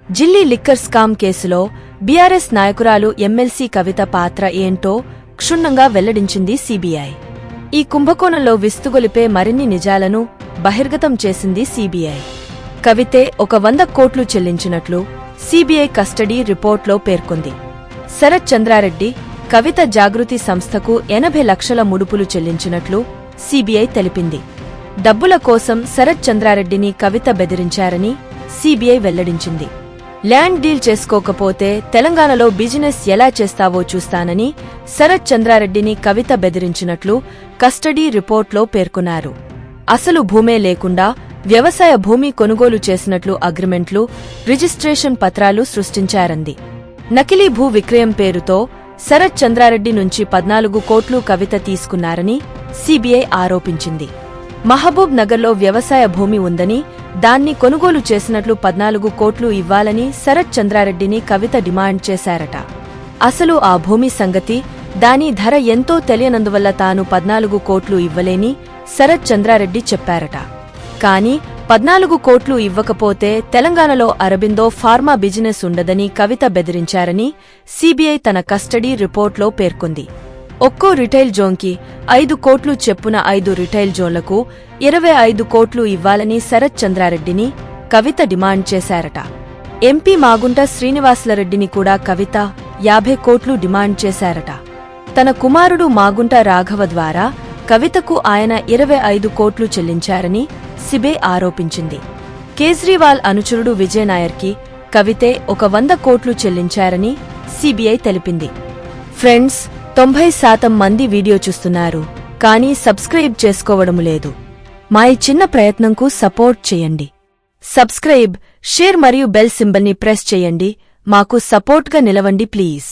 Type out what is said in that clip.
Delhi liquor scam కేసులో BRS నాయకురాలు MLC కవిత పాత్ర ఏంటో క్షుణ్ణంగా వెల్లడించింది సీబీఐ. ఈ కుంభకోణంలో విస్తుగొలిపే మరిన్ని నిజాలను బహిర్గతం చేసింది సీబీఐ. కవితే ఒక 100 కోట్లు చెల్లించినట్లు సీబీఐ కస్టడీ రిపోర్ట్లో పేర్కొంది. శరత్ చంద్రారెడ్డి కవిత జాగృతి సంస్థకు 80 లక్షల ముడుపులు చెల్లించినట్లు సీబీఐ తెలిపింది. డబ్బుల కోసం శరత్ చంద్రారెడ్డిని కవిత బెదిరించారని సీబీఐ వెల్లడించింది. ల్యాండ్ డీల్ చేసుకోకపోతే తెలంగాణలో బిజినెస్ ఎలా చేస్తావో చూస్తానని శరత్ చంద్రారెడ్డిని కవిత బెదిరించినట్లు కస్టడీ రిపోర్ట్లో పేర్కొన్నారు. అసలు భూమే లేకుండా వ్యవసాయ భూమి కొనుగోలు చేసినట్లు అగ్రిమెంట్లు, రిజిస్ట్రేషన్ పత్రాలు సృష్టించారంది. నకిలీ భూ విక్రయం పేరుతో శరత్ చంద్రారెడ్డి నుంచి 14 కోట్లు కవిత తీసుకున్నారని సీబీఐ ఆరోపించింది. మహబూబ్ నగర్లో వ్యవసాయ భూమి ఉందని, దాన్ని కొనుగోలు చేసినట్లు 14 కోట్లు ఇవ్వాలని శరత్ చంద్రారెడ్డిని కవిత డిమాండ్ చేశారట. అసలు ఆ భూమి సంగతి, దాని ధర ఎంతో తెలియనందువల్ల తాను 14 కోట్లు ఇవ్వలేని శరత్ చంద్రారెడ్డి చెప్పారట. కాని 14 కోట్లు ఇవ్వకపోతే తెలంగాణలో అరబిందో ఫార్మా బిజినెస్ ఉండదని కవిత బెదిరించారని సీబీఐ తన కస్టడీ రిపోర్ట్లో పేర్కొంది. ఒక్కో రిటైల్ జోన్కి 5 కోట్లు చెప్పున 5 రిటైల్ జోన్లకు 25 కోట్లు ఇవ్వాలని శరత్ చంద్రారెడ్డిని కవిత డిమాండ్ చేశారట. ఎంపీ మాగుంట శ్రీనివాసులరెడ్డిని కూడా కవిత 50 కోట్లు డిమాండ్ చేశారట. తన కుమారుడు మాగుంట రాఘవ ద్వారా కవితకు ఆయన 25 కోట్లు చెల్లించారని సీబీఐ ఆరోపించింది. కేజ్రీవాల్ అనుచరుడు విజయ్ నాయర్కి కవితే ఒక 100 కోట్లు చెల్లించారని సీబీఐ తెలిపింది. ఫ్రెండ్స్, 90% మంది వీడియో చూస్తున్నారు, కానీ సబ్స్క్రైబ్ చేసుకోవడం లేదు. మా ఈ చిన్న ప్రయత్నంకు సపోర్ట్ చేయండి. సబ్స్క్రైబ్, షేర్ మరియు బెల్ సింబల్ని ప్రెస్ చేయండి. మాకు సపోర్ట్గా నిలవండి ప్లీజ్.